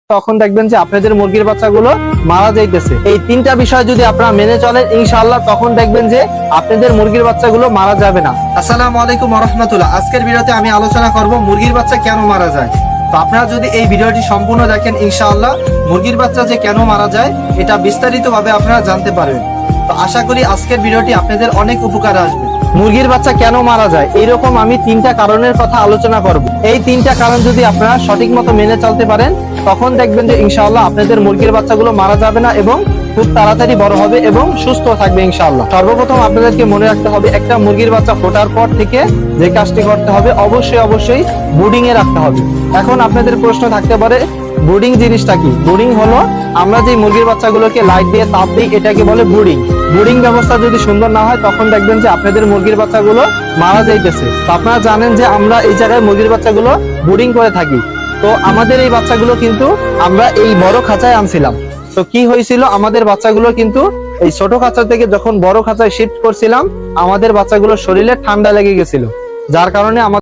তখন দেখবেন যে আপনাদের মুরগির বাচ্চাগুলো মারা যাইতেছে। এই তিনটা বিষয় যদি আপনারা মেনে চলেন ইনশাআল্লাহ তখন দেখবেন যে আপনাদের মুরগির বাচ্চাগুলো মারা যাবে না। আসসালামু আলাইকুম ওয়া রাহমাতুল্লাহ। আজকের ভিডিওতে আমি আলোচনা করব মুরগির বাচ্চা কেন মারা যায়। তো আপনারা যদি এই ভিডিওটি সম্পূর্ণ দেখেন ইনশাআল্লাহ মুরগির বাচ্চা যে কেন মারা যায় এটা বিস্তারিতভাবে আপনারা জানতে পারবেন। তো আশা করি আজকের ভিডিওটি আপনাদের অনেক উপকারে আসবে। মুরগির বাচ্চা কেন মারা যায় এইরকম আমি তিনটা কারণের কথা আলোচনা করব। এই তিনটা কারণ যদি আপনারা সঠিক মতো মেনে চলতে পারেন তখন দেখবেন যে ইনশাআল্লাহ আপনাদের মুরগির বাচ্চাগুলো মারা যাবে না এবং খুব তাড়াতাড়ি বড় হবে এবং সুস্থ থাকবে ইনশাআল্লাহ। সর্বপ্রথম আপনাদেরকে মনে রাখতে হবে একটা মুরগির বাচ্চা ফোটার পর থেকে যে কাজটি করতে হবে অবশ্যই ব্রুডিং এ রাখতে হবে। এখন আপনাদের প্রশ্ন থাকতে পারে ব্রুডিং জিনিসটা কি? ব্রুডিং হলো আমরা যে মুরগির বাচ্চাগুলোকে লাইট দিয়ে তাপ দিই এটাকে বলে ব্রুডিং। ব্রুডিং ব্যবস্থা যদি সুন্দর না হয় তখন দেখবেন যে আপনাদের মুরগির বাচ্চাগুলো মারা যাইতেছে। তো আপনারা জানেন যে আমরা এই জায়গায় মুরগির বাচ্চাগুলো ব্রুডিং করে থাকি। তো আমাদের এই বাচ্চাগুলো কিন্তু আমরা এই বড় খাঁচায় আনছিলাম। তো কি হয়েছিল আমাদের বাচ্চাগুলো কিন্তু এই ছোট খাঁচা থেকে যখন বড় খাঁচায় শিফট করছিলাম আমাদের বাচ্চাগুলোর শরীরে ঠান্ডা লেগে গেছিল, যার কারণে আমাদের